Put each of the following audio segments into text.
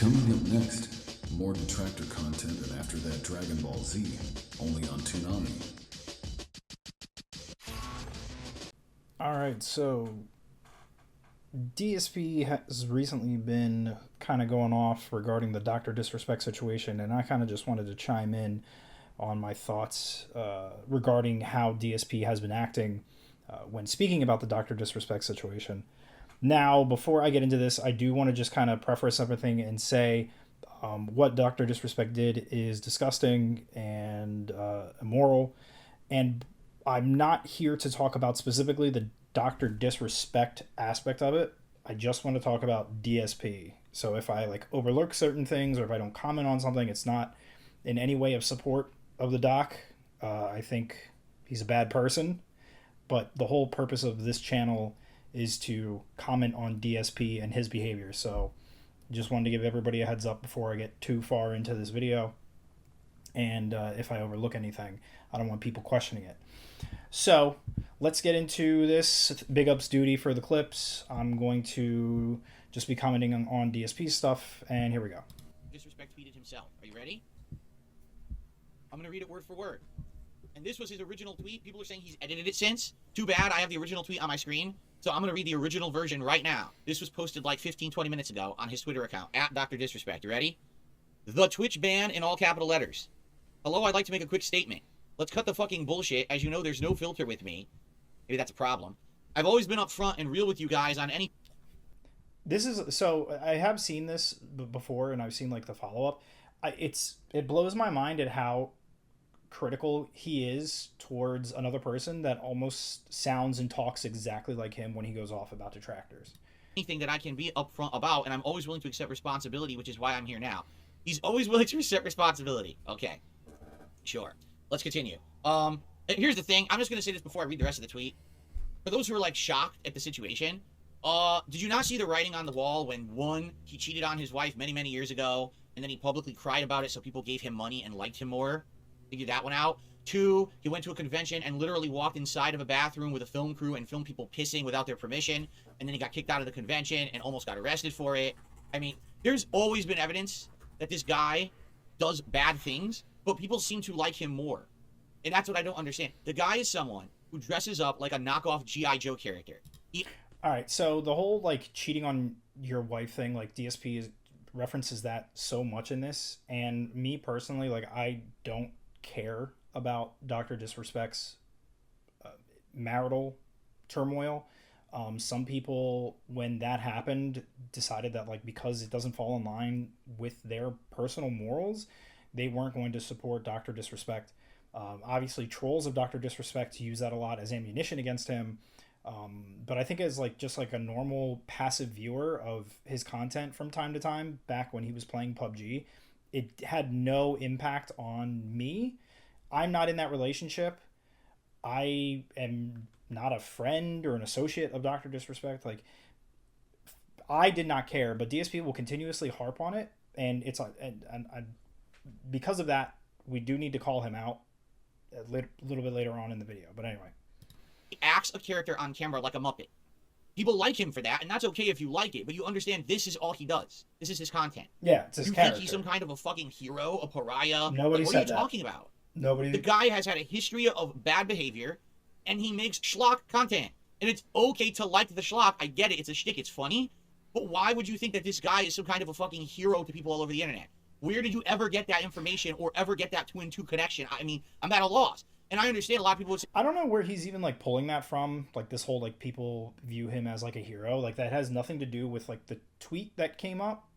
Coming up next, more detractor content and after that Dragon Ball Z, only on Toonami. Alright, so DSP has recently been kind of going off regarding the Dr. Disrespect situation, and I kind of just wanted to chime in on my thoughts regarding how DSP has been acting when speaking about the Dr. Disrespect situation. Now, before I get into this, I do want to just kind of preface everything and say what Dr. Disrespect did is disgusting and immoral, and I'm not here to talk about specifically the Dr. Disrespect aspect of it. I just want to talk about DSP. So if I like overlook certain things or if I don't comment on something, it's not in any way of support of the doc. I think he's a bad person, but the whole purpose of this channel is to comment on DSP and his behavior. So just wanted to give everybody a heads up before I get too far into this video. And if I overlook anything, I don't want people questioning it. So let's get into this. Big ups duty for the clips. I'm going to just be commenting on DSP stuff, and here we go. Disrespect tweeted himself. Are you ready? I'm going to read it word for word. And this was his original tweet. People are saying he's edited it since. Too bad, I have the original tweet on my screen. So I'm going to read the original version right now. This was posted like 15, 20 minutes ago on his Twitter account, @DrDisrespect. You ready? The Twitch ban in all capital letters. Hello, I'd like to make a quick statement. Let's cut the fucking bullshit. As you know, there's no filter with me. Maybe that's a problem. I've always been upfront and real with you guys on any... This is... So, I have seen this before, and I've seen, like, the follow-up. It blows my mind at how critical he is towards another person that almost sounds and talks exactly like him when he goes off about detractors. Anything that I can be upfront about, and I'm always willing to accept responsibility, which is why I'm here now. He's always willing to accept responsibility. Okay. Sure. Let's continue. Here's the thing. I'm just going to say this before I read the rest of the tweet. For those who are, like, shocked at the situation, did you not see the writing on the wall when, one, he cheated on his wife many, many years ago, and then he publicly cried about it so people gave him money and liked him more? Figure that one out. Two, he went to a convention and literally walked inside of a bathroom with a film crew and filmed people pissing without their permission, and then he got kicked out of the convention and almost got arrested for it. I mean, there's always been evidence that this guy does bad things, but people seem to like him more. And that's what I don't understand. The guy is someone who dresses up like a knockoff G.I. Joe character. All right, so the whole, like, cheating on your wife thing, like, DSP references that so much in this. And me personally, like, I don't care about Dr. Disrespect's marital turmoil. Some people, when that happened, decided that, like, because it doesn't fall in line with their personal morals, they weren't going to support Dr. Disrespect. Obviously, trolls of Dr. Disrespect use that a lot as ammunition against him. But I think as, like, just like a normal passive viewer of his content from time to time, back when he was playing PUBG, it had no impact on me. I'm not in that relationship. I am not a friend or an associate of Dr. Disrespect. Like, I did not care, but DSP will continuously harp on it, and it's and because of that, we do need to call him out a little bit later on in the video. But anyway, he acts a character on camera like a Muppet. People like him for that, and that's okay if you like it, but you understand this is all he does. This is his content. Yeah, it's his you character. Think he's some kind of a fucking hero, a pariah? Nobody like, said what are you that. talking about? Nobody. The guy has had a history of bad behavior, and he makes schlock content. And it's okay to like the schlock. I get it. It's a shtick. It's funny. But why would you think that this guy is some kind of a fucking hero to people all over the internet? Where did you ever get that information or ever get that two and two connection? I mean, I'm at a loss. And I understand a lot of people would say, I don't know where he's even, like, pulling that from. Like, this whole, like, people view him as, like, a hero. Like, that has nothing to do with, like, the tweet that came up.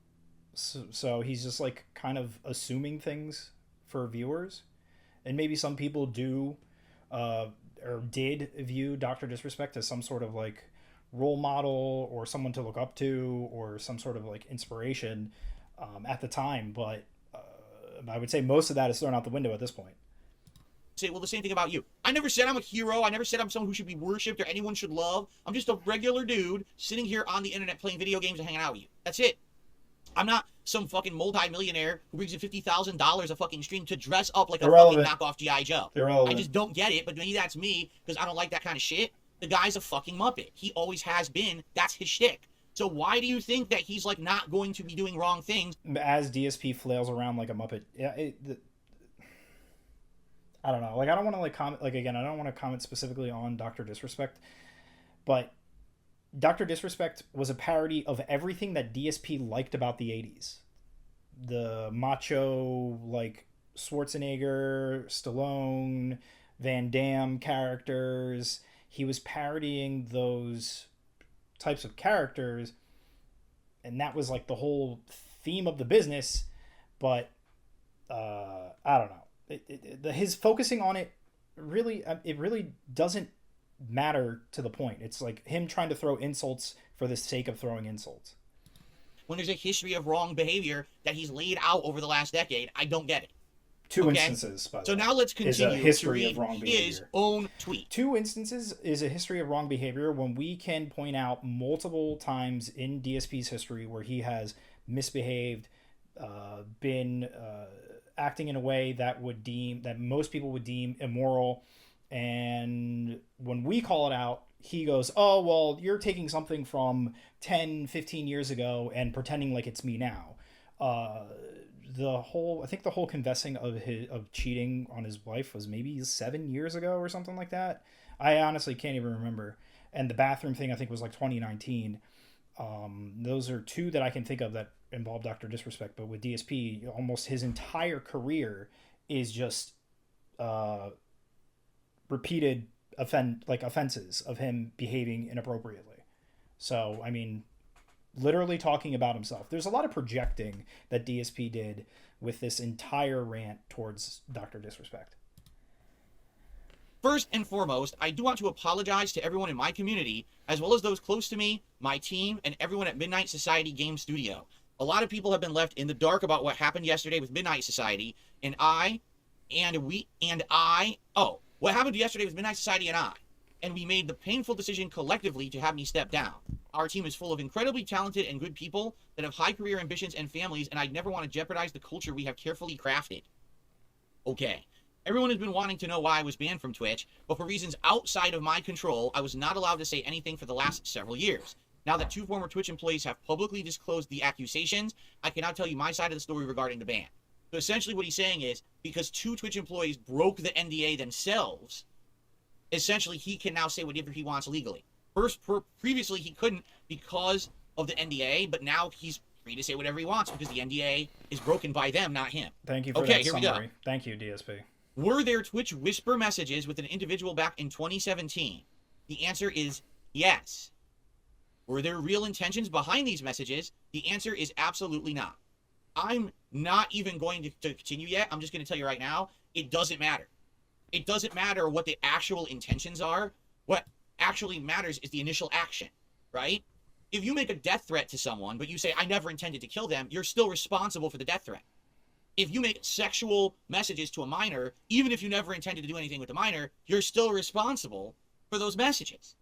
So he's just, like, kind of assuming things for viewers. And maybe some people do or did view Dr. Disrespect as some sort of, like, role model or someone to look up to or some sort of, like, inspiration at the time. But I would say most of that is thrown out the window at this point. say, well, the same thing about you. I never said I'm a hero. I never said I'm someone who should be worshipped or anyone should love. I'm just a regular dude sitting here on the internet playing video games and hanging out with you. That's it. I'm not some fucking multi-millionaire who brings in $50,000 a fucking stream to dress up like a fucking knockoff G.I. Joe. I just don't get it, but maybe that's me because I don't like that kind of shit. The guy's a fucking Muppet. He always has been. That's his shtick. So why do you think that he's like not going to be doing wrong things? As DSP flails around like a muppet, yeah, I don't know. Like, I don't want to like comment. Like, again, I don't want to comment specifically on Doctor Disrespect, but Doctor Disrespect was a parody of everything that DSP liked about the '80s. The macho, like Schwarzenegger, Stallone, Van Damme characters. He was parodying those types of characters, and that was like the whole theme of the business. But I don't know. His focusing on it really doesn't matter to the point. It's like him trying to throw insults for the sake of throwing insults. When there's a history of wrong behavior that he's laid out over the last decade, I don't get it. Two instances, by the way. So now let's continue is a history to read of wrong his behavior. own tweet. Two instances is a history of wrong behavior when we can point out multiple times in DSP's history where he has misbehaved, been acting in a way that most people would deem immoral, and when we call it out, he goes, oh, well, you're taking something from 10, 15 years ago and pretending like it's me now. I think the whole confessing of cheating on his wife was maybe 7 years ago or something like that. I honestly can't even remember. And the bathroom thing, I think, was like 2019. Those are two that I can think of that involve Dr. Disrespect. But with DSP, almost his entire career is just repeated offenses of him behaving inappropriately. So, I mean, literally talking about himself. There's a lot of projecting that DSP did with this entire rant towards Dr. Disrespect. First and foremost, I do want to apologize to everyone in my community, as well as those close to me, my team, and everyone at Midnight Society Game Studio. A lot of people have been left in the dark about what happened yesterday with Midnight Society, what happened yesterday with Midnight Society and we made the painful decision collectively to have me step down. Our team is full of incredibly talented and good people that have high career ambitions and families, and I'd never want to jeopardize the culture we have carefully crafted. Okay. Everyone has been wanting to know why I was banned from Twitch, but for reasons outside of my control, I was not allowed to say anything for the last several years. Now that 2 former Twitch employees have publicly disclosed the accusations, I can now tell you my side of the story regarding the ban. So essentially what he's saying is, because 2 Twitch employees broke the NDA themselves, essentially he can now say whatever he wants legally. Previously he couldn't because of the NDA, but now he's free to say whatever he wants because the NDA is broken by them, not him. Thank you for that summary. Thank you, DSP. Were there Twitch whisper messages with an individual back in 2017? The answer is yes. Were there real intentions behind these messages? The answer is absolutely not. I'm not even going to continue yet. I'm just going to tell you right now, it doesn't matter. It doesn't matter what the actual intentions are. What actually matters is the initial action, right? If you make a death threat to someone, but you say, I never intended to kill them, you're still responsible for the death threat. If you make sexual messages to a minor, even if you never intended to do anything with the minor, you're still responsible for those messages.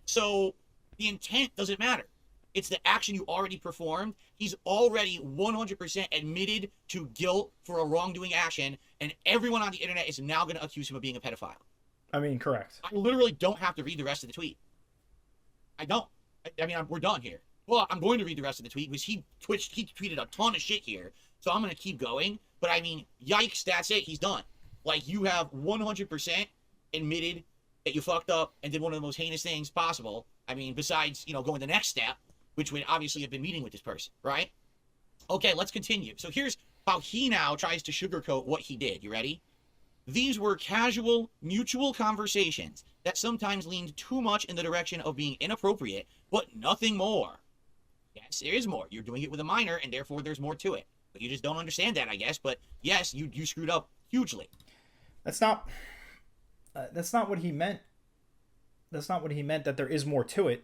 So the intent doesn't matter. It's the action you already performed. He's already 100% admitted to guilt for a wrongdoing action, and everyone on the internet is now going to accuse him of being a pedophile. I mean, correct. I literally don't have to read the rest of the tweet. I don't. We're done here. Well, I'm going to read the rest of the tweet because he tweeted a ton of shit here, so I'm going to keep going. But I mean, yikes, that's it. He's done. Like, you have 100% admitted that you fucked up and did one of the most heinous things possible. I mean, besides, going the next step, which would obviously have been meeting with this person, right? Okay, let's continue. So here's how he now tries to sugarcoat what he did. You ready? These were casual, mutual conversations that sometimes leaned too much in the direction of being inappropriate, but nothing more. Yes, there is more. You're doing it with a minor, and therefore there's more to it. But you just don't understand that, I guess. But yes, you screwed up hugely. That's not what he meant. That's not what he meant, that there is more to it.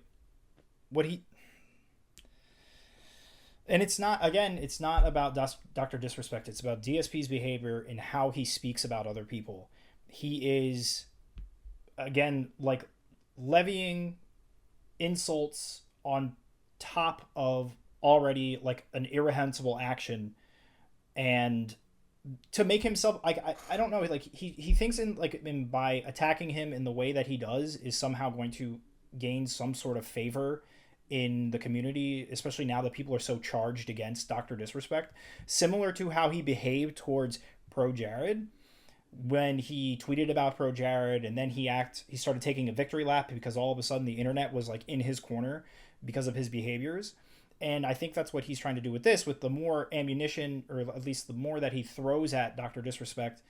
And it's not about Dr. Disrespect. It's about DSP's behavior and how he speaks about other people. He is, again, like, levying insults on top of already, like, an irreprehensible action, and to make himself, like, I don't know, like, he thinks in by attacking him in the way that he does is somehow going to gain some sort of favor in the community, especially now that people are so charged against Dr. Disrespect, similar to how he behaved towards Pro Jared when he tweeted about Pro Jared, and then he started taking a victory lap because all of a sudden the internet was like in his corner because of his behaviors. And I think that's what he's trying to do with this. With the more ammunition, or at least the more that he throws at Dr. Disrespect,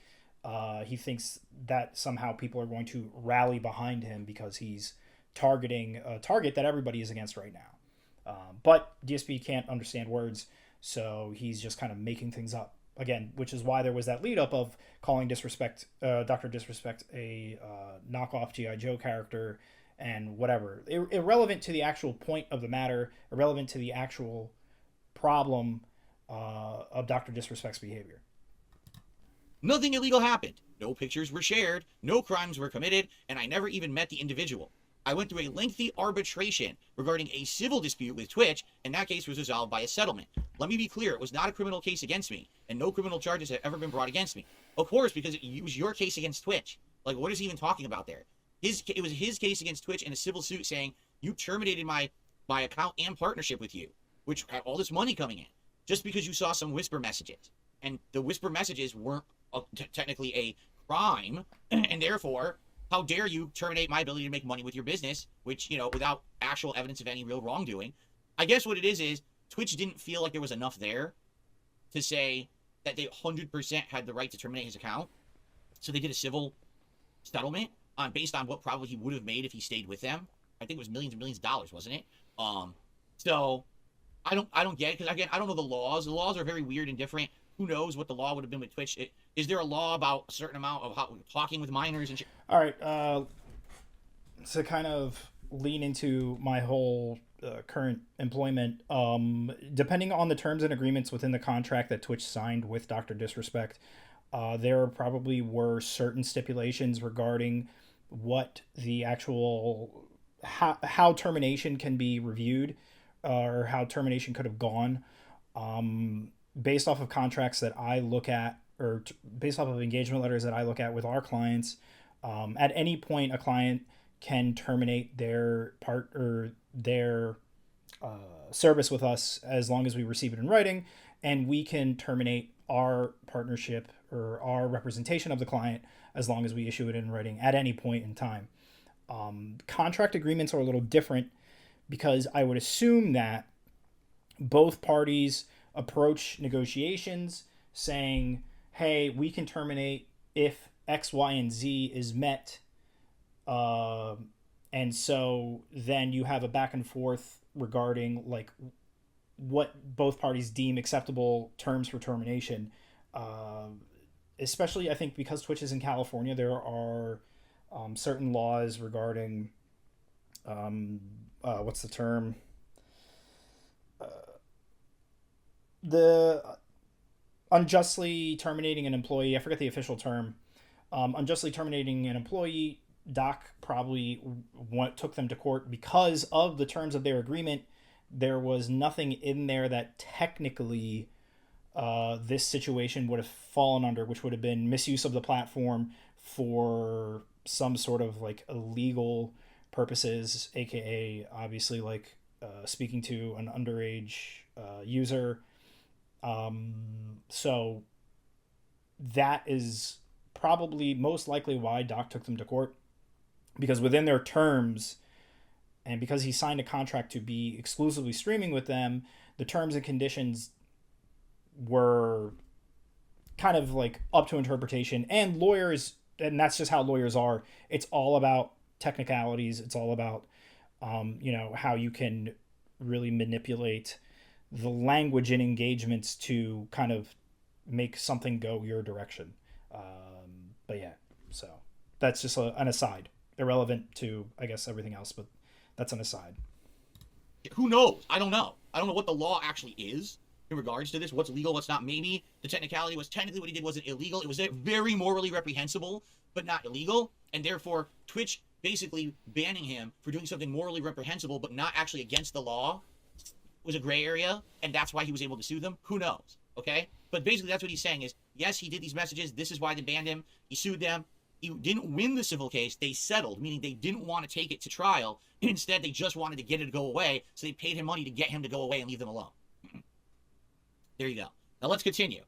he thinks that somehow people are going to rally behind him because he's targeting a target that everybody is against right now. But DSP can't understand words, so he's just kind of making things up. Again, which is why there was that lead up of calling Dr. Disrespect a knockoff G.I. Joe character and whatever. Irrelevant to the actual point of the matter, irrelevant to the actual problem of Dr. Disrespect's behavior. Nothing illegal happened. No pictures were shared, no crimes were committed, and I never even met the individual. I went through a lengthy arbitration regarding a civil dispute with Twitch, and that case was resolved by a settlement. Let me be clear, it was not a criminal case against me, and no criminal charges have ever been brought against me. Of course, because it was your case against Twitch. Like, what is he even talking about there? It was his case against Twitch in a civil suit saying, you terminated my account and partnership with you, which had all this money coming in, just because you saw some whisper messages. And the whisper messages weren't technically a crime, and therefore, how dare you terminate my ability to make money with your business, which, without actual evidence of any real wrongdoing. I guess what it is Twitch didn't feel like there was enough there to say that they 100% had the right to terminate his account. So they did a civil settlement based on what probably he would have made if he stayed with them. I think it was millions and millions of dollars, wasn't it? So I don't get it, because again, I don't know the laws. The laws are very weird and different. Who knows what the law would have been with Twitch? Is there a law about a certain amount of talking with minors and shit? All right. To kind of lean into my whole current employment, depending on the terms and agreements within the contract that Twitch signed with Dr. Disrespect, there probably were certain stipulations regarding what the actual how termination can be reviewed, or how termination could have gone. Based off of contracts that I look at, or based off of engagement letters that I look at with our clients, at any point a client can terminate their service with us as long as we receive it in writing, and we can terminate our partnership or our representation of the client as long as we issue it in writing at any point in time. Contract agreements are a little different because I would assume that both parties approach negotiations saying, hey, we can terminate if X, Y, and Z is met. And so then you have a back and forth regarding like what both parties deem acceptable terms for termination. Especially, I think, because Twitch is in California, there are certain laws regarding what's the term? The unjustly terminating an employee. I forget the official term. Unjustly terminating an employee. Doc probably took them to court because of the terms of their agreement. There was nothing in there that technically this situation would have fallen under, which would have been misuse of the platform for some sort of like illegal purposes, aka obviously like speaking to an underage user. So that is probably most likely why Doc took them to court, because within their terms, and because he signed a contract to be exclusively streaming with them, the terms and conditions were kind of like up to interpretation. And lawyers, and that's just how lawyers are, it's all about technicalities. It's all about, how you can really manipulate the language in engagements to kind of make something go your direction. But yeah, so that's just an aside, irrelevant to, I guess, everything else, but that's an aside. Who knows? I don't know. I don't know what the law actually is in regards to this. What's legal, what's not. Maybe the technicality was technically what he did wasn't illegal. It was very morally reprehensible, but not illegal. And therefore, Twitch basically banning him for doing something morally reprehensible, but not actually against the law, was a gray area. And that's why he was able to sue them. Who knows? Okay? But basically, that's what he's saying is, yes, he did these messages. This is why they banned him. He sued them. he didn't win the civil case. They settled, meaning they didn't want to take it to trial. Instead, they just wanted to get it to go away, so they paid him money to get him to go away and leave them alone. There you go. Now let's continue.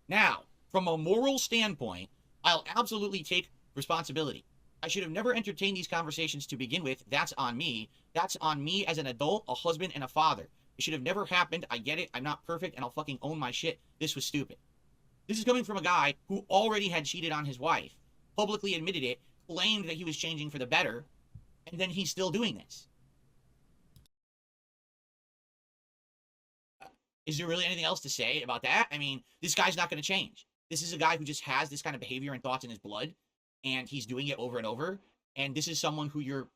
Now, from a moral standpoint, I'll absolutely take responsibility. I should have never entertained these conversations to begin with. That's on me. That's on me as an adult, a husband, and a father. It should have never happened. I get it. I'm not perfect, and I'll fucking own my shit. This was stupid. This is coming from a guy who already had cheated on his wife, publicly admitted it, claimed that he was changing for the better, and then he's still doing this. Is there really anything else to say about that? I mean, this guy's not going to change. This is a guy who just has this kind of behavior and thoughts in his blood, and he's doing it over and over. And this is someone who you're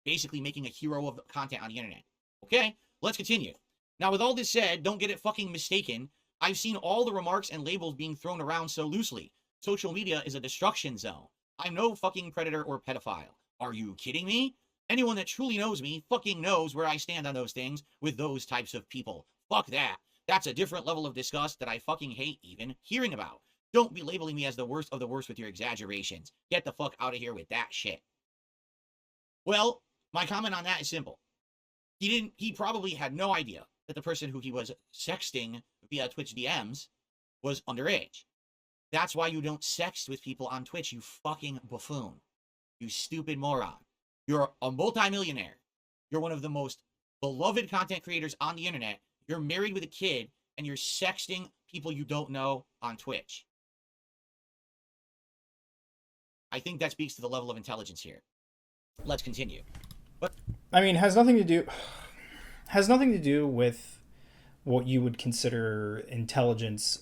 basically making a hero of content on the internet. Okay, let's continue. Now, with all this said, don't get it fucking mistaken. I've seen all the remarks and labels being thrown around so loosely. Social media is a destruction zone. I'm no fucking predator or pedophile. Are you kidding me? Anyone that truly knows me fucking knows where I stand on those things with those types of people. Fuck that. That's a different level of disgust that I fucking hate even hearing about. Don't be labeling me as the worst of the worst with your exaggerations. Get the fuck out of here with that shit. Well, my comment on that is simple. He probably had no idea that the person who he was sexting via Twitch DMs was underage. That's why you don't sext with people on Twitch, you fucking buffoon. You stupid moron. You're a multimillionaire. You're one of the most beloved content creators on the internet. You're married with a kid, and you're sexting people you don't know on Twitch. I think that speaks to the level of intelligence here. Let's continue. But I mean, has nothing to do with what you would consider intelligence.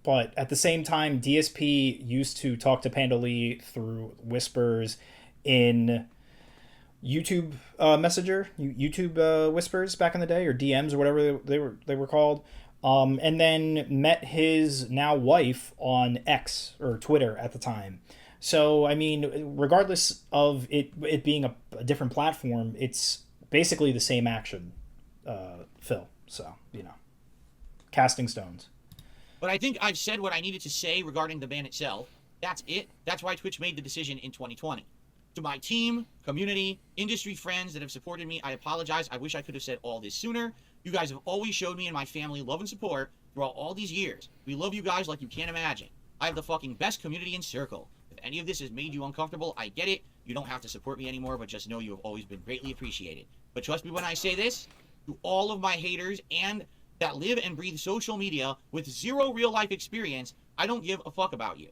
But at the same time, DSP used to talk to Panda Lee through whispers in YouTube Messenger, YouTube whispers back in the day, or DMs or whatever they were called. And then met his now wife on X or Twitter at the time. So, I mean, regardless of it being a different platform, it's basically the same action, Phil. So, casting stones. But I think I've said what I needed to say regarding the ban itself. That's it. That's why Twitch made the decision in 2020. To my team, community, industry friends that have supported me, I apologize. I wish I could have said all this sooner. You guys have always showed me and my family love and support throughout all these years. We love you guys like you can't imagine. I have the fucking best community in Circle. If any of this has made you uncomfortable, I get it. You don't have to support me anymore, but just know you have always been greatly appreciated. But trust me when I say this, to all of my haters and that live and breathe social media with zero real life experience, I don't give a fuck about you.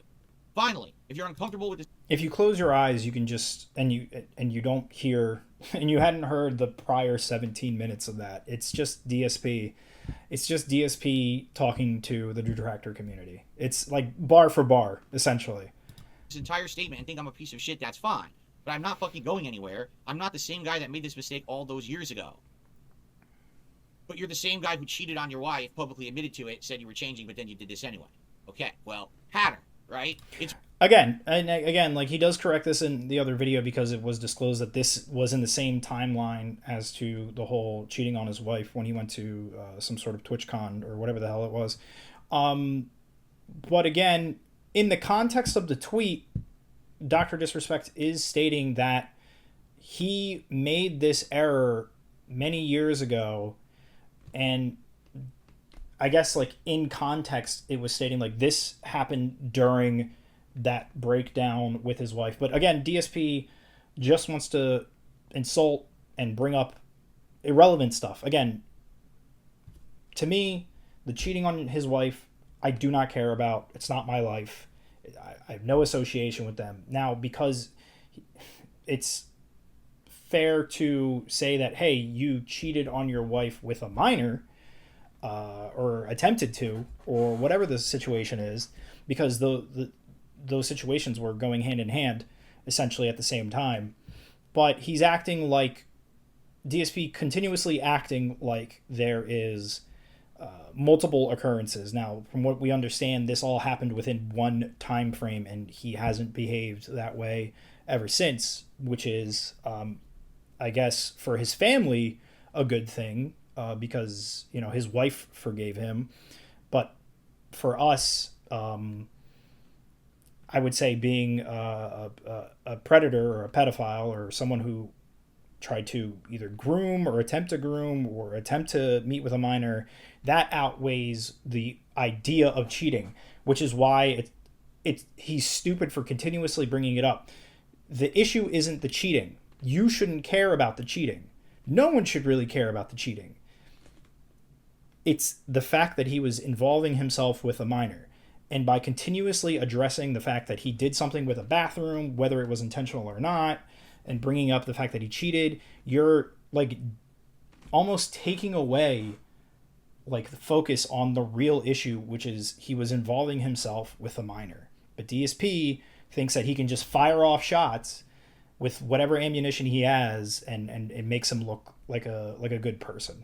Finally, if you're uncomfortable with this, if you close your eyes, you can just and you don't hear, and you hadn't heard the prior 17 minutes of that. It's just DSP. It's just DSP talking to the detractor community. It's like bar for bar, essentially. This entire statement and think I'm a piece of shit, that's fine. But I'm not fucking going anywhere. I'm not the same guy that made this mistake all those years ago. But you're the same guy who cheated on your wife, publicly admitted to it, said you were changing, but then you did this anyway. Okay, well, pattern, right? It's Again, like he does correct this in the other video because it was disclosed that this was in the same timeline as to the whole cheating on his wife when he went to some sort of TwitchCon or whatever the hell it was. But again, in the context of the tweet, Dr. Disrespect is stating that he made this error many years ago, and I guess like in context, it was stating like this happened during that breakdown with his wife. But again, DSP just wants to insult and bring up irrelevant stuff. Again, to me, the cheating on his wife, I do not care about. It's not my life. I have no association with them. Now, because it's fair to say that, hey, you cheated on your wife with a minor, or attempted to, or whatever the situation is, because those situations were going hand in hand, essentially at the same time. But he's acting like, DSP continuously acting like there is multiple occurrences. Now, from what we understand, this all happened within one time frame, and he hasn't behaved that way ever since, which is, I guess, for his family, a good thing, because, his wife forgave him. But for us, I would say being a predator or a pedophile or someone who tried to either groom or attempt to groom or attempt to meet with a minor, that outweighs the idea of cheating, which is why he's stupid for continuously bringing it up. The issue isn't the cheating. You shouldn't care about the cheating. No one should really care about the cheating. It's the fact that he was involving himself with a minor. And by continuously addressing the fact that he did something with a bathroom, whether it was intentional or not, and bringing up the fact that he cheated, you're like almost taking away like the focus on the real issue, which is he was involving himself with a minor. But DSP thinks that he can just fire off shots with whatever ammunition he has, and it makes him look like a good person.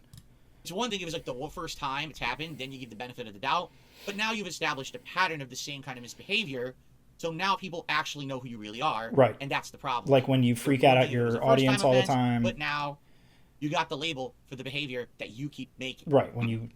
It's one thing if it's like the first time it's happened, then you give the benefit of the doubt. But now you've established a pattern of the same kind of misbehavior, so now people actually know who you really are. Right. And that's the problem. Like when you freak out at your audience all the time. But now you got the label for the behavior that you keep making. Right. When you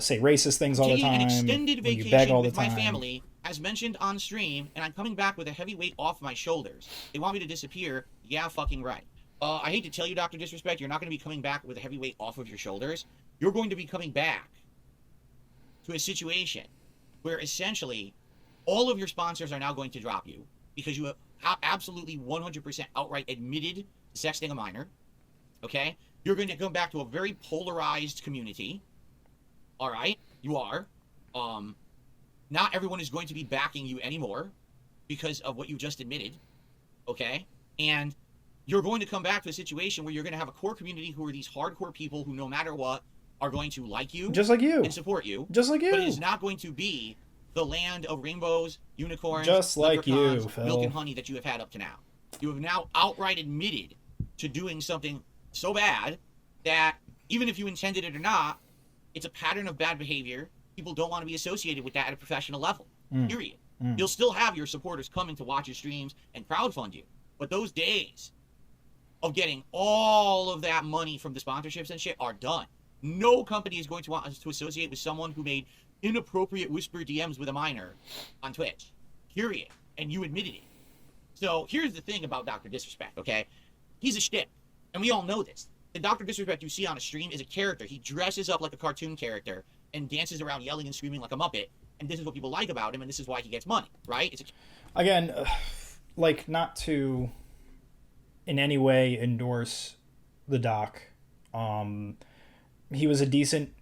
say racist things all the time. Taking an extended when you vacation beg all the with time. my family, as mentioned on stream, and I'm coming back with a heavy weight off my shoulders. They want me to disappear. Yeah, fucking right. I hate to tell you, Dr. Disrespect, you're not going to be coming back with a heavy weight off of your shoulders. You're going to be coming back to a situation where essentially all of your sponsors are now going to drop you because you have absolutely 100% outright admitted to sexting a minor. Okay? You're going to come back to a very polarized community. All right? You are. Not everyone is going to be backing you anymore because of what you just admitted. Okay? And you're going to come back to a situation where you're going to have a core community who are these hardcore people who no matter what are going to like you. Just like you. And support you. Just like you. But it is not going to be the land of rainbows, unicorns, just like you, Phil. Milk and honey that you have had up to now. You have now outright admitted to doing something so bad that even if you intended it or not, it's a pattern of bad behavior. People don't want to be associated with that at a professional level. Period. You'll still have your supporters coming to watch your streams and crowdfund you. But those days of getting all of that money from the sponsorships and shit are done. No company is going to want us to associate with someone who made inappropriate whisper DMs with a minor on Twitch. Period. And you admitted it. So here's the thing about Dr. Disrespect, okay? He's a shtick. And we all know this. The Dr. Disrespect you see on a stream is a character. He dresses up like a cartoon character and dances around yelling and screaming like a Muppet. And this is what people like about him, and this is why he gets money, right? Again, like, not to in any way endorse the doc. He was a decent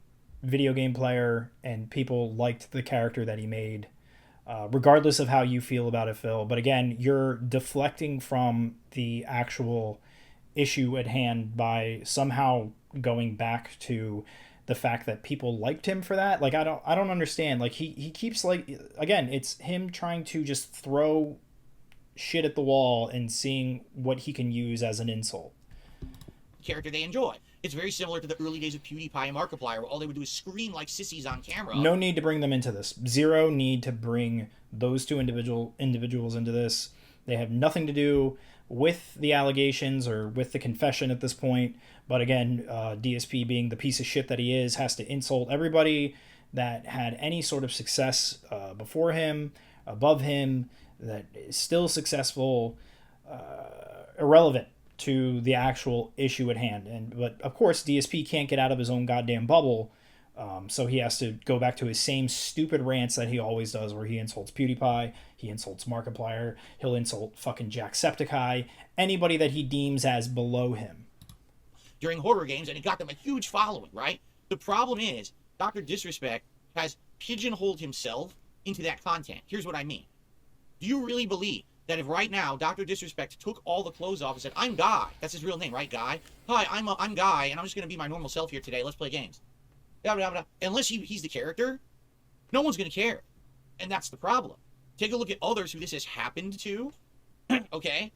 video game player, and people liked the character that he made, regardless of how you feel about it, Phil. But again, you're deflecting from the actual issue at hand by somehow going back to the fact that people liked him for that. Like, I don't understand. Like, he keeps, like, again, it's him trying to just throw shit at the wall and seeing what he can use as an insult. Character they enjoy. It's very similar to the early days of PewDiePie and Markiplier, where all they would do is scream like sissies on camera. No need to bring them into this. Zero need to bring those two individuals into this. They have nothing to do with the allegations or with the confession at this point. But again, DSP, being the piece of shit that he is, has to insult everybody that had any sort of success before him, above him, that is still successful, irrelevant to the actual issue at hand. But of course, DSP can't get out of his own goddamn bubble, so he has to go back to his same stupid rants that he always does, where he insults PewDiePie, he insults Markiplier, he'll insult fucking Jacksepticeye, anybody that he deems as below him. During horror games, and it got them a huge following, right? The problem is, Dr. Disrespect has pigeonholed himself into that content. Here's what I mean. Do you really believe that if right now Dr. Disrespect took all the clothes off and said, I'm Guy, that's his real name, right, Guy? Hi, I'm Guy, and I'm just going to be my normal self here today, let's play games. Blah, blah, blah. Unless he's the character, no one's going to care. And that's the problem. Take a look at others who this has happened to, okay?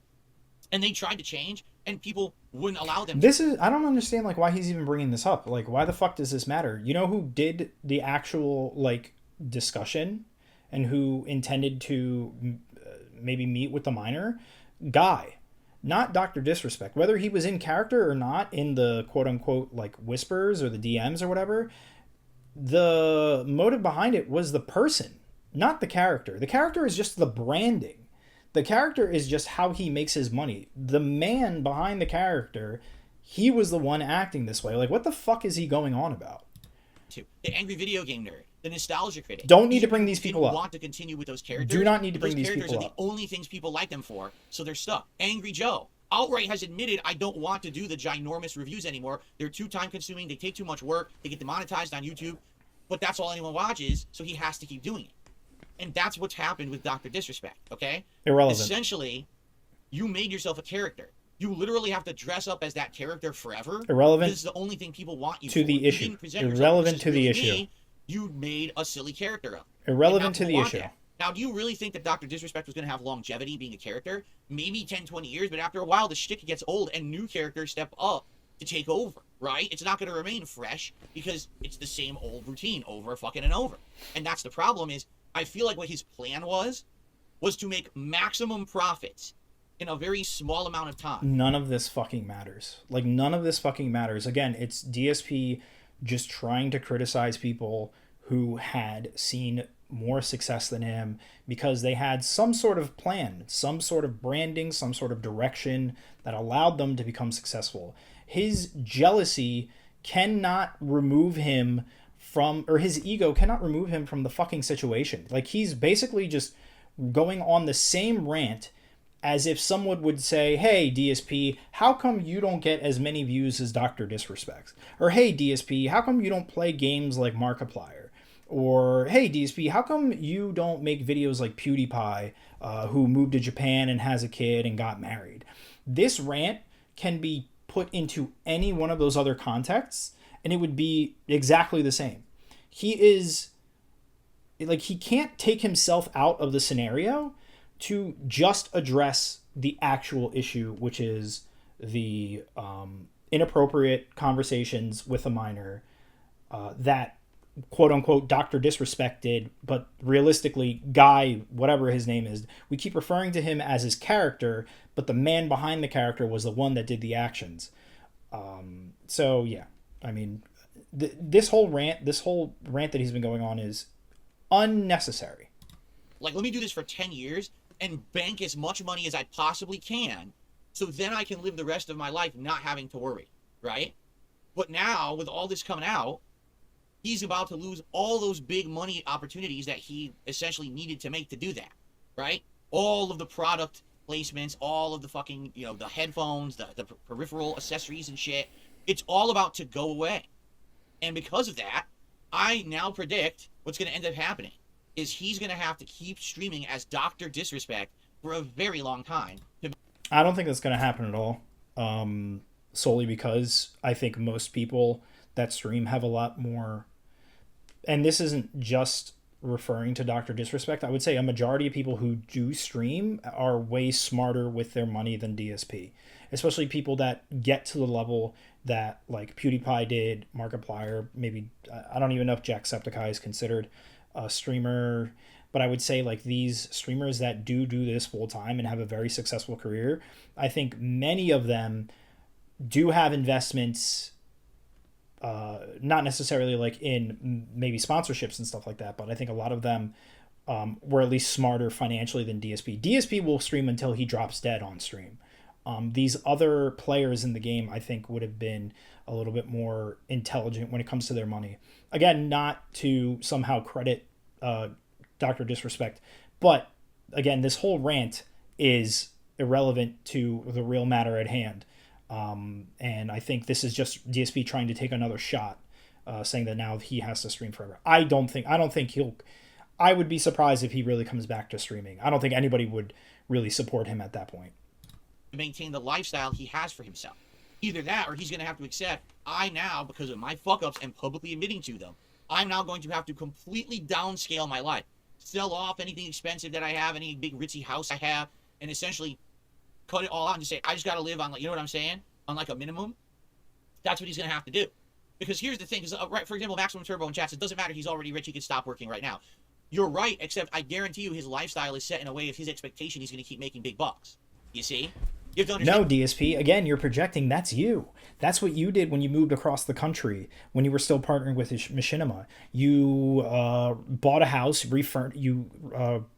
And they tried to change, and people wouldn't allow them to. I don't understand, like, why he's even bringing this up. Like, why the fuck does this matter? You know who did the actual, like, discussion and who intended to maybe meet with the minor? Guy. Not Dr. Disrespect. Whether he was in character or not in the quote-unquote, like, whispers or the DMs or whatever, the motive behind it was the person, not the character. The character is just the branding. The character is just how he makes his money. The man behind the character, he was the one acting this way. Like, what the fuck is he going on about? The angry video game nerd, the nostalgia critic. Don't need to bring these people up. Want to continue with those characters? Do not need to bring these people up. Those characters are the only things people like them for, so they're stuck. Angry Joe outright has admitted, I don't want to do the ginormous reviews anymore. They're too time consuming. They take too much work. They get demonetized on YouTube. But that's all anyone watches, so he has to keep doing it. And that's what's happened with Dr. Disrespect, okay? Irrelevant. Essentially, you made yourself a character. You literally have to dress up as that character forever. Irrelevant. This is the only thing people want you to for. the You issue. didn't present yourself, Irrelevant to the really issue. me. You made a silly character up. Irrelevant to the issue. That. Now, do you really think that Dr. Disrespect was going to have longevity being a character? Maybe 10, 20 years, but after a while, the shtick gets old and new characters step up to take over, right? It's not going to remain fresh because it's the same old routine over fucking and over. And that's the problem is, I feel like what his plan was to make maximum profits in a very small amount of time. None of this fucking matters. Like, none of this fucking matters. Again, it's DSP just trying to criticize people who had seen more success than him because they had some sort of plan, some sort of branding, some sort of direction that allowed them to become successful. His jealousy cannot remove him from, or his ego cannot remove him from the fucking situation. Like, he's basically just going on the same rant as if someone would say, hey, DSP, how come you don't get as many views as Dr. Disrespect? Or, hey, DSP, how come you don't play games like Markiplier? Or, hey, DSP, how come you don't make videos like PewDiePie, who moved to Japan and has a kid and got married? This rant can be put into any one of those other contexts, and it would be exactly the same. He is, like, he can't take himself out of the scenario to just address the actual issue, which is the inappropriate conversations with a minor that quote unquote Dr. Disrespected, but realistically Guy, whatever his name is, we keep referring to him as his character, but the man behind the character was the one that did the actions. So yeah, I mean, this whole rant that he's been going on is unnecessary. Like, let me do this for 10 years and bank as much money as I possibly can, so then I can live the rest of my life not having to worry, right? But now, with all this coming out, he's about to lose all those big money opportunities that he essentially needed to make to do that, right? All of the product placements, all of the fucking, you know, the headphones, the peripheral accessories and shit, it's all about to go away. And because of that, I now predict what's going to end up happening is he's going to have to keep streaming as Dr. Disrespect for a very long time. I don't think that's going to happen at all, solely because I think most people that stream have a lot more, and this isn't just referring to Dr. Disrespect, I would say a majority of people who do stream are way smarter with their money than DSP, especially people that get to the level that like PewDiePie did, Markiplier, maybe, I don't even know if Jacksepticeye is considered a streamer, but I would say like these streamers that do this full time and have a very successful career, I think many of them do have investments, not necessarily like in maybe sponsorships and stuff like that, but I think a lot of them were at least smarter financially than DSP. DSP will stream until he drops dead on stream. These other players in the game, I think, would have been a little bit more intelligent when it comes to their money. Again, not to somehow credit Dr. Disrespect, but again, this whole rant is irrelevant to the real matter at hand. And I think this is just DSP trying to take another shot, saying that now he has to stream forever. I don't think I would be surprised if he really comes back to streaming. I don't think anybody would really support him at that point. Maintain the lifestyle he has for himself. Either that, or he's going to have to accept, I now, because of my fuck-ups and publicly admitting to them, I'm now going to have to completely downscale my life. Sell off anything expensive that I have, any big ritzy house I have, and essentially cut it all out and just say, I just got to live on, like, you know what I'm saying? On like a minimum. That's what he's going to have to do. Because here's the thing, is, right, for example, Maximum Turbo in chat says, it doesn't matter, he's already rich, he can stop working right now. You're right, except I guarantee you his lifestyle is set in a way of his expectation he's going to keep making big bucks. You see? You have to understand. No, DSP, again, you're projecting. That's you. That's what you did when you moved across the country, when you were still partnering with Machinima. You bought a house,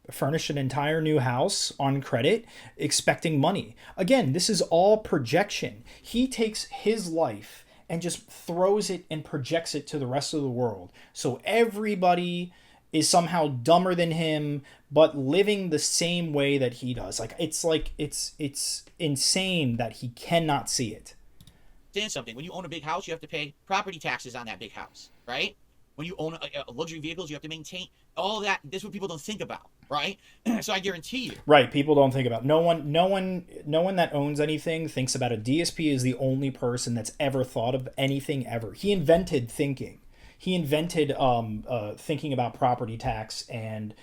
furnished an entire new house on credit, expecting money. Again, this is all projection. He takes his life and just throws it and projects it to the rest of the world. So everybody is somehow dumber than him, but living the same way that he does. It's insane that he cannot see it. Understand something. When you own a big house, you have to pay property taxes on that big house, right? When you own a luxury vehicles, you have to maintain all that. That's what people don't think about, right? So I guarantee you. Right, people don't think about. No one that owns anything thinks about it. DSP is the only person that's ever thought of anything ever. He invented thinking. He invented thinking about property tax and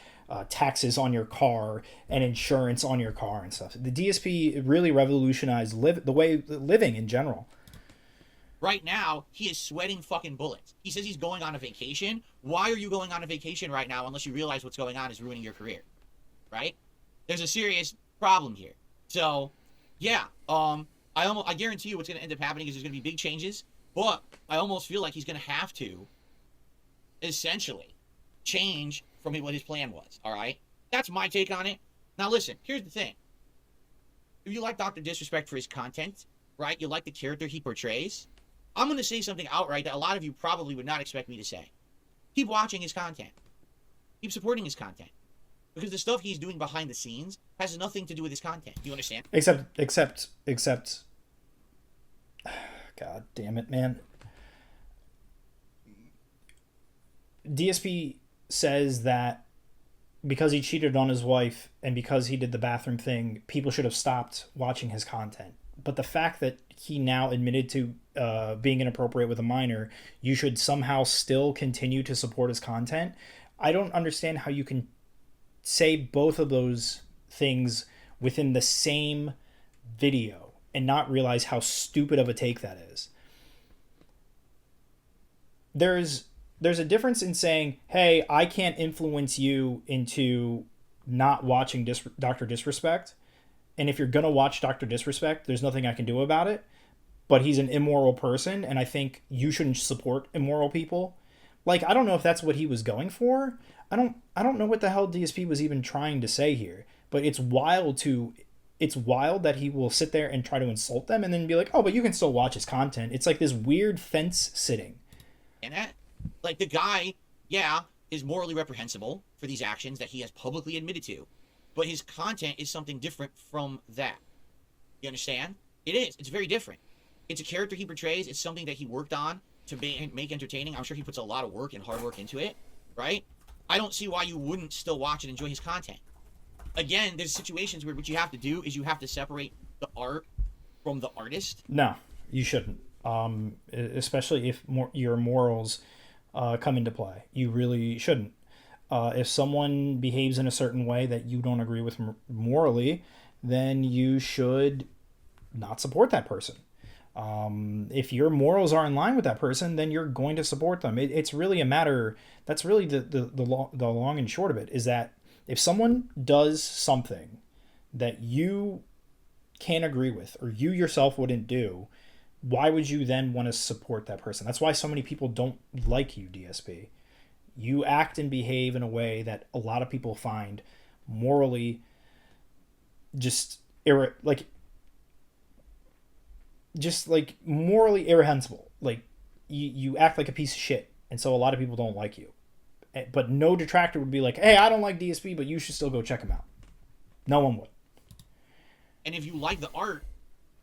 taxes on your car and insurance on your car and stuff. The DSP really revolutionized the way living in general. Right now, he is sweating fucking bullets. He says he's going on a vacation. I are you going on a vacation right now unless you realize what's going on is ruining your career? Right? There's a serious problem here. So, yeah, I guarantee you what's going to end up happening is there's going to be big changes, but I almost feel like he's going to have to essentially change from what his plan was. All right, that's my take on it. Now listen, here's the thing. If you like Dr. Disrespect for his content, right, you like the character he portrays, I'm going to say something outright that a lot of you probably would not expect me to say. Keep watching his content. Keep supporting his content, because the stuff he's doing behind the scenes has nothing to do with his content. You understand? Except God damn it, man. DSP says that because he cheated on his wife and because he did the bathroom thing, people should have stopped watching his content. But the fact that he now admitted to being inappropriate with a minor, you should somehow still continue to support his content. I don't understand how you can say both of those things within the same video and not realize how stupid of a take that is. There's a difference in saying, hey, I can't influence you into not watching Dr. Disrespect. And if you're going to watch Dr. Disrespect, there's nothing I can do about it. But he's an immoral person, and I think you shouldn't support immoral people. Like, I don't know if that's what he was going for. I don't know what the hell DSP was even trying to say here. But it's wild that he will sit there and try to insult them and then be like, oh, but you can still watch his content. It's like this weird fence sitting. And that, like, the guy, yeah, is morally reprehensible for these actions that he has publicly admitted to. But his content is something different from that. You understand? It is. It's very different. It's a character he portrays. It's something that he worked on to make entertaining. I'm sure he puts a lot of work and hard work into it, right? I don't see why you wouldn't still watch and enjoy his content. Again, there's situations where what you have to do is you have to separate the art from the artist. No, you shouldn't. Especially if your morals come into play. You really shouldn't. If someone behaves in a certain way that you don't agree with morally, then you should not support that person. If your morals are in line with that person, then you're going to support them. It's really a matter. That's really the long and short of it, is that if someone does something that you can't agree with or you yourself wouldn't do, why would you then want to support that person? That's why so many people don't like you, DSP. You act and behave in a way that a lot of people find morally morally irreprehensible. Like, you act like a piece of shit, and so a lot of people don't like you. But no detractor would be like, hey, I don't like DSP, but you should still go check him out. No one would. And if you like the art,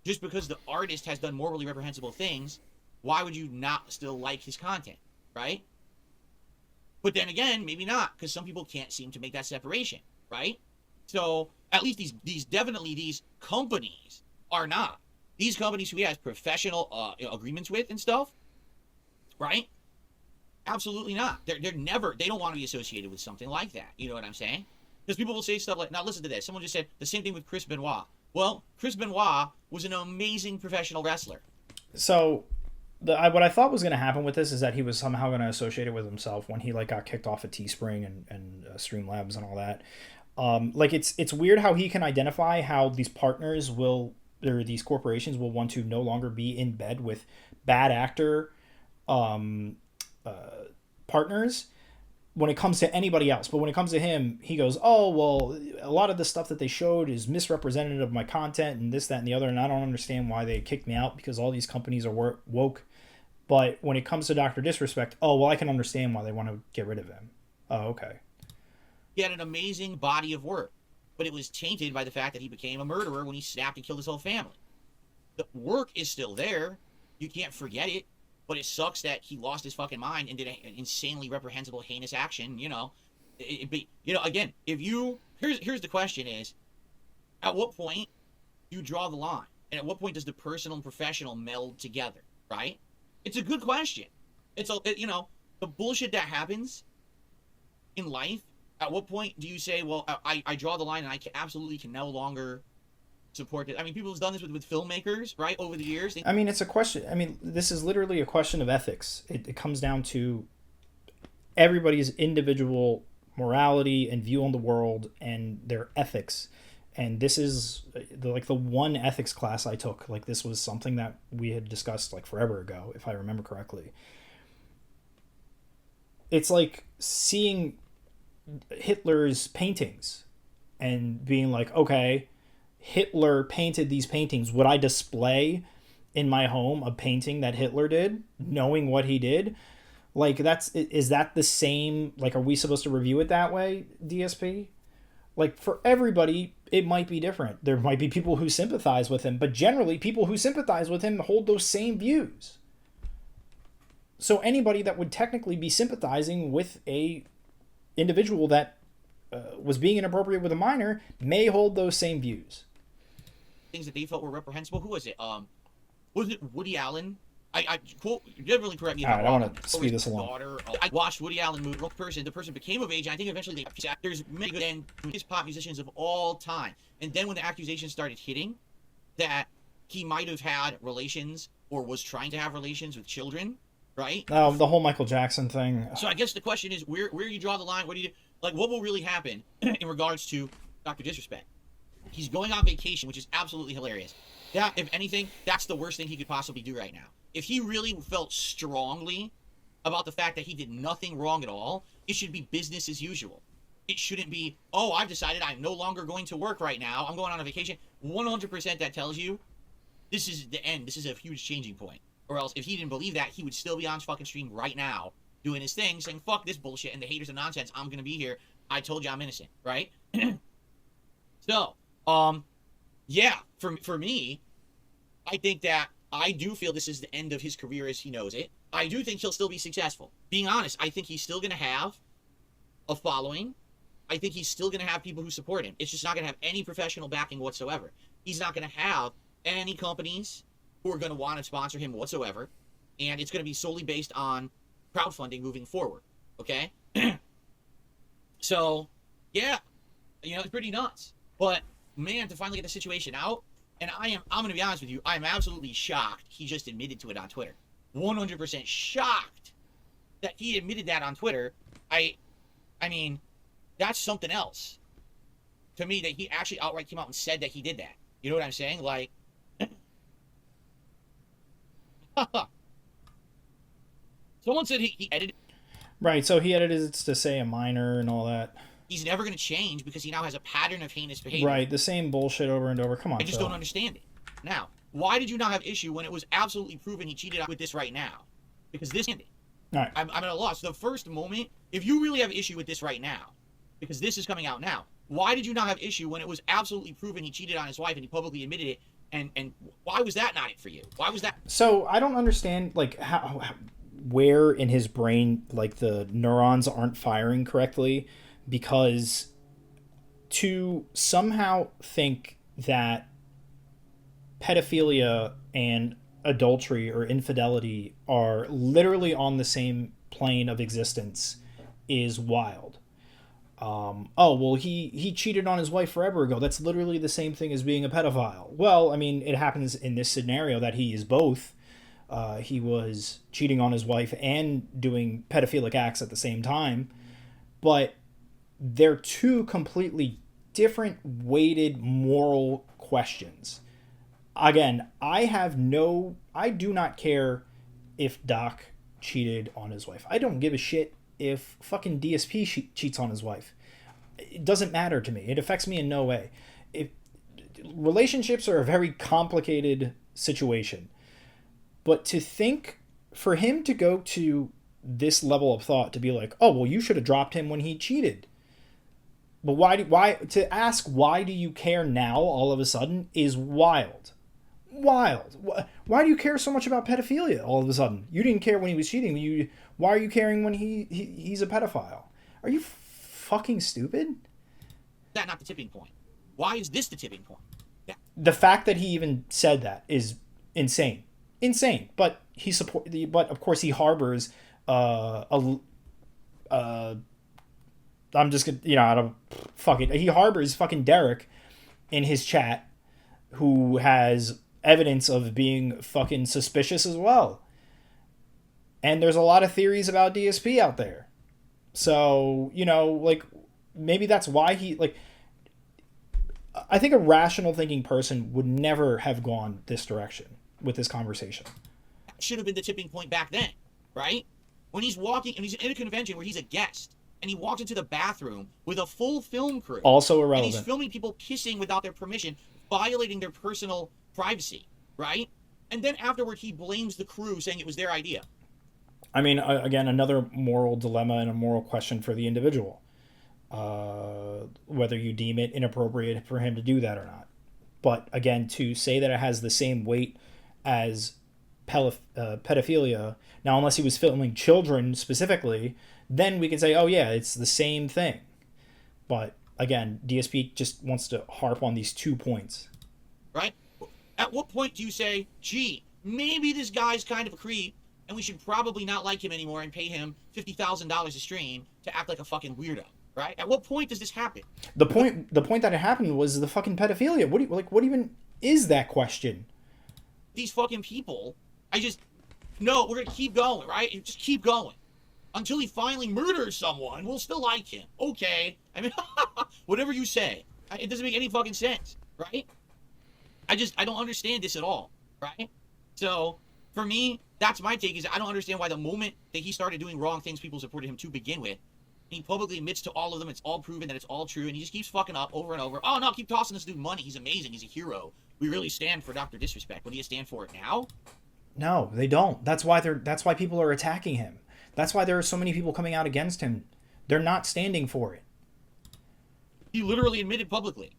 just because the artist has done morally reprehensible things, why would you not still like his content, right? But then again, maybe not, because some people can't seem to make that separation, right? So at least these companies are not. These companies who he has professional agreements with and stuff, right? Absolutely not. They don't want to be associated with something like that. You know what I'm saying? Because people will say stuff like, now listen to this. Someone just said the same thing with Chris Benoit. Well, Chris Benoit was an amazing professional wrestler. So what I thought was going to happen with this is that he was somehow going to associate it with himself when he got kicked off of Teespring and Streamlabs and all that. It's weird how he can identify how these partners will or these corporations will want to no longer be in bed with bad actor um, partners when it comes to anybody else. But when it comes to him, he goes, oh, well, a lot of the stuff that they showed is misrepresentative of my content and this, that, and the other. And I don't understand why they kicked me out because all these companies are woke. But when it comes to Dr. Disrespect, oh, well, I can understand why they want to get rid of him. Oh, okay. He had an amazing body of work, but it was tainted by the fact that he became a murderer when he snapped and killed his whole family. The work is still there. You can't forget it. But it sucks that he lost his fucking mind and did an insanely reprehensible, heinous action. Again, if you here's the question: is at what point do you draw the line, and at what point does the personal and professional meld together? Right? It's a good question. The bullshit that happens in life. At what point do you say, well, I draw the line and I absolutely can no longer support it? I mean, people have done this with filmmakers, right, over the years. I mean, it's a question. I mean, this is literally a question of ethics. It comes down to everybody's individual morality and view on the world and their ethics. And this is the one ethics class I took. Like, this was something that we had discussed like forever ago, if I remember correctly. It's like seeing Hitler's paintings and being like, okay, Hitler painted these paintings. Would I display in my home a painting that Hitler did, knowing what he did? Like, is that the same? Like, are we supposed to review it that way, DSP? Like, for everybody, it might be different. There might be people who sympathize with him, but generally, people who sympathize with him hold those same views. So anybody that would technically be sympathizing with a individual that was being inappropriate with a minor may hold those same views. Things that they felt were reprehensible. Who was it? Was it Woody Allen? I quote, you didn't really correct me if I'm wrong. I want to speed this along. I watched Woody Allen movie. The person became of age, and I think eventually there's many good and biggest pop musicians of all time. And then when the accusations started hitting that he might have had relations or was trying to have relations with children, right? The whole Michael Jackson thing. So I guess the question is, where you draw the line? What do you like? What will really happen in regards to Dr. Disrespect? He's going on vacation, which is absolutely hilarious. Yeah, if anything, that's the worst thing he could possibly do right now. If he really felt strongly about the fact that he did nothing wrong at all, it should be business as usual. It shouldn't be, oh, I've decided I'm no longer going to work right now. I'm going on a vacation. 100% that tells you this is the end. This is a huge changing point. Or else, if he didn't believe that, he would still be on his fucking stream right now doing his thing, saying, fuck this bullshit and the haters and nonsense. I'm going to be here. I told you I'm innocent, right? So, yeah, for me, I think that I do feel this is the end of his career as he knows it. I do think he'll still be successful. Being honest, I think he's still going to have a following. I think he's still going to have people who support him. It's just not going to have any professional backing whatsoever. He's not going to have any companies who are going to want to sponsor him whatsoever. And it's going to be solely based on crowdfunding moving forward. Okay? So, yeah. It's pretty nuts. But, man, to finally get the situation out, and I'm going to be honest with you, I'm absolutely shocked he just admitted to it on Twitter. 100% shocked that he admitted that on Twitter. I mean, that's something else to me, that he actually outright came out and said that he did that. You know what I'm saying? Like, someone said he edited. Right, so he edited it to say a minor and all that. He's never going to change because he now has a pattern of heinous behavior. Right, the same bullshit over and over. Come on, I just don't understand it. Now, why did you not have issue when it was absolutely proven he cheated with this right now? Because this ended. All right. I'm at a loss. The first moment, if you really have issue with this right now, because this is coming out now, why did you not have issue when it was absolutely proven he cheated on his wife and he publicly admitted it? And why was that not it for you? Why was that? So I don't understand, like, how where in his brain, like, the neurons aren't firing correctly, because to somehow think that pedophilia and adultery or infidelity are literally on the same plane of existence is wild. Oh, well, he cheated on his wife forever ago. That's literally the same thing as being a pedophile. Well, I mean, it happens in this scenario that he is both. He was cheating on his wife and doing pedophilic acts at the same time. But they're two completely different weighted moral questions. again, I do not care if Doc cheated on his wife. I don't give a shit if fucking DSP cheats on his wife. It doesn't matter to me. It affects me in no way. If relationships are a very complicated situation, but to think for him to go to this level of thought to be like, oh well, you should have dropped him when he cheated. But why to ask why do you care now all of a sudden is wild. Wild. Why do you care so much about pedophilia all of a sudden? You didn't care when he was cheating. Why are you caring when he's a pedophile? Are you fucking stupid? That's not the tipping point. Why is this the tipping point? Yeah. The fact that he even said that is insane. But but of course he harbors I'm just gonna, I don't, fuck it. He harbors fucking Derek in his chat, who has evidence of being fucking suspicious as well. And there's a lot of theories about DSP out there. So, like, maybe that's why I think a rational thinking person would never have gone this direction with this conversation. That should have been the tipping point back then, right? When he's walking, and he's in a convention where he's a guest, and he walks into the bathroom with a full film crew. Also irrelevant. And he's filming people kissing without their permission, violating their personal privacy, right? And then afterward, he blames the crew, saying it was their idea. I mean, again, another moral dilemma and a moral question for the individual. Whether you deem it inappropriate for him to do that or not. But again, to say that it has the same weight as pedophilia, now unless he was filming children specifically, then we can say, oh yeah, it's the same thing. But again, DSP just wants to harp on these 2 points. Right? At what point do you say, gee, maybe this guy's kind of a creep, and we should probably not like him anymore and pay him $50,000 a stream to act like a fucking weirdo? Right? At what point does this happen? The point that it happened was the fucking pedophilia. What even is that question? These fucking people, no, we're gonna keep going, right? Just keep going. Until he finally murders someone, we'll still like him. Okay. I mean, whatever you say. It doesn't make any fucking sense, right? I don't understand this at all, right? So, for me, that's my take, is I don't understand why the moment that he started doing wrong things, people supported him to begin with. He publicly admits to all of them. It's all proven that it's all true, and he just keeps fucking up over and over. Oh no, keep tossing this dude money. He's amazing. He's a hero. We really stand for Dr. Disrespect. What do you stand for it now? No, they don't. That's why people are attacking him. That's why there are so many people coming out against him. They're not standing for it. He literally admitted publicly.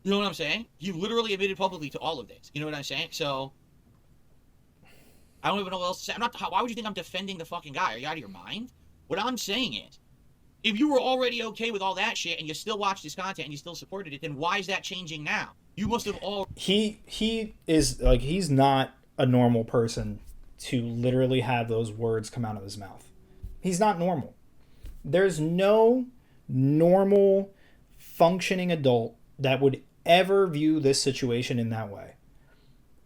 You know what I'm saying? He literally admitted publicly to all of this. You know what I'm saying? So I don't even know what else to say. Why would you think I'm defending the fucking guy? Are you out of your mind? What I'm saying is, if you were already okay with all that shit and you still watched his content and you still supported it, then why is that changing now? You must have all... He is, like, he's not a normal person to literally have those words come out of his mouth. He's not normal. There's no normal, functioning adult that would ever view this situation in that way.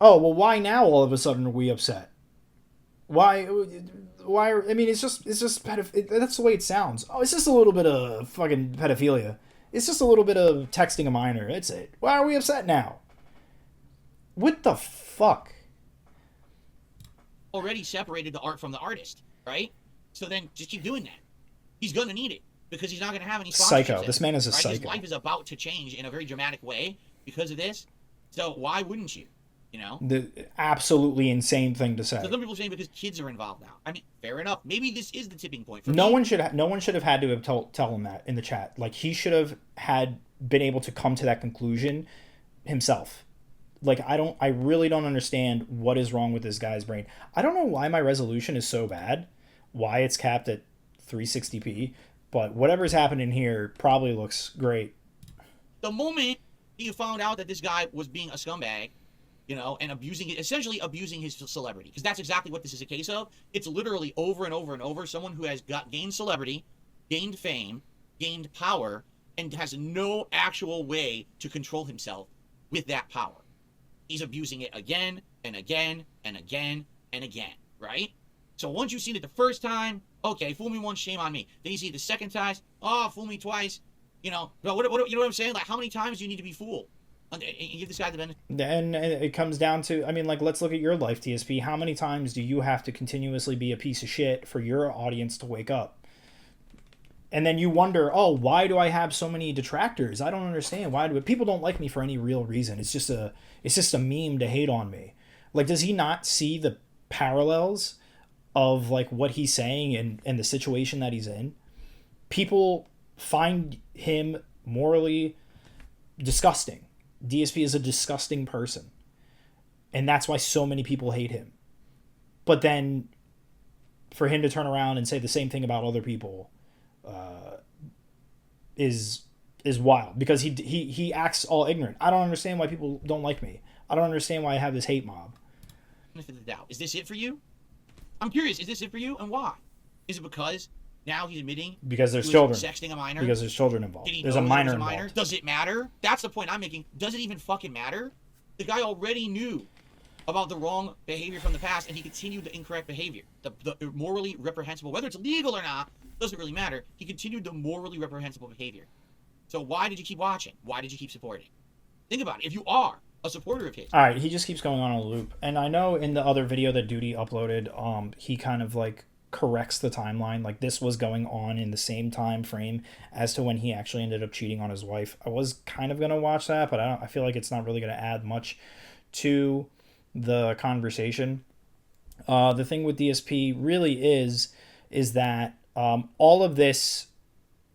Oh, well, why now all of a sudden are we upset? Why, I mean, it's just that's the way it sounds. Oh, it's just a little bit of fucking pedophilia. It's just a little bit of texting a minor. That's it. Why are we upset now? What the fuck? Already separated the art from the artist, right? So then just keep doing that. He's going to need it because he's not going to have any sponsorships. Psycho. This man is a psycho. His life is about to change in a very dramatic way because of this. So why wouldn't you? You know? The absolutely insane thing to say. So some people are saying because kids are involved now. I mean, fair enough. Maybe this is the tipping point for no me. one should have had to have tell him that in the chat. Like, he should have been able to come to that conclusion himself. Like, I really don't understand what is wrong with this guy's brain. I don't know why my resolution is so bad, why it's capped at 360p, but whatever's happening here probably looks great. The moment you found out that this guy was being a scumbag, you know, and essentially abusing his celebrity, because that's exactly what this is a case of. It's literally over and over and over. Someone who has gained celebrity, gained fame, gained power, and has no actual way to control himself with that power. He's abusing it again and again and again and again, right? So once you've seen it the first time, okay, fool me once, shame on me. Then you see it the second time, oh, fool me twice. You know, you know what I'm saying? Like, how many times do you need to be fooled? And give this guy the benefit. And it comes down to, I mean, like, let's look at your life, DSP. How many times do you have to continuously be a piece of shit for your audience to wake up? And then you wonder, oh, why do I have so many detractors? I don't understand. Why do people don't like me for any real reason? It's just a meme to hate on me. Like, does he not see the parallels of like what he's saying and the situation that he's in? People find him morally disgusting. DSP is a disgusting person. And that's why so many people hate him. But then for him to turn around and say the same thing about other people is wild, because he acts all ignorant. I don't understand why people don't like me. I don't understand why I have this hate mob. Benefit of the doubt. Is this it for you? I'm curious. Is this it for you, and why? Is it because now he's admitting because there's children sexting a minor? Because there's children involved. Did he There's know a there minor was a minor involved. Does it matter? That's the point I'm making. Does it even fucking matter? The guy already knew about the wrong behavior from the past, and he continued the incorrect behavior. The morally reprehensible, whether it's legal or not, doesn't really matter. He continued the morally reprehensible behavior. So why did you keep watching? Why did you keep supporting? Think about it. If you are a supporter of his. All right, he just keeps going on a loop. And I know in the other video that Duty uploaded, he kind of like corrects the timeline. Like, this was going on in the same time frame as to when he actually ended up cheating on his wife. I was kind of going to watch that, but I feel like it's not really going to add much to the conversation. The thing with DSP really is that all of this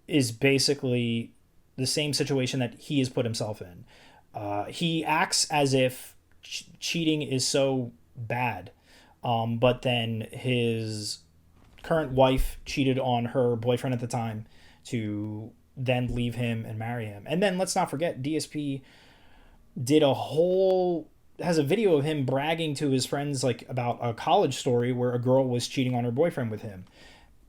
is basically the same situation that he has put himself in. He acts as if cheating is so bad, but then his current wife cheated on her boyfriend at the time to then leave him and marry him. And then let's not forget, DSP has a video of him bragging to his friends like about a college story where a girl was cheating on her boyfriend with him.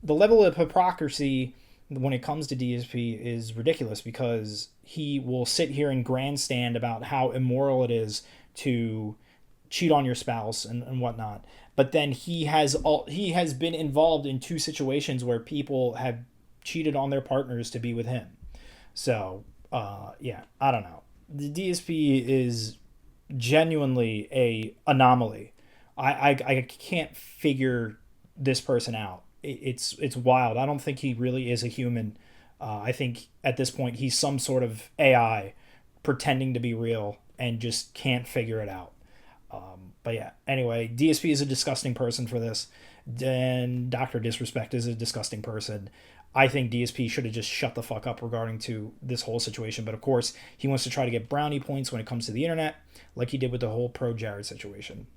The level of hypocrisy when it comes to DSP is ridiculous, because he will sit here and grandstand about how immoral it is to cheat on your spouse and whatnot. But then he has been involved in 2 situations where people have cheated on their partners to be with him. So, yeah, I don't know. The DSP is genuinely a anomaly. I can't figure this person out. It's wild. I don't think he really is a human. I think at this point he's some sort of AI pretending to be real and just can't figure it out. But yeah, anyway, DSP is a disgusting person for this, and Dr. Disrespect is a disgusting person. I think DSP should have just shut the fuck up regarding to this whole situation. But of course, he wants to try to get brownie points when it comes to the internet, like he did with the whole Pro Jared situation.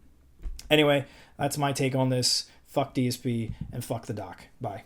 Anyway, that's my take on this. Fuck DSP and fuck the doc. Bye.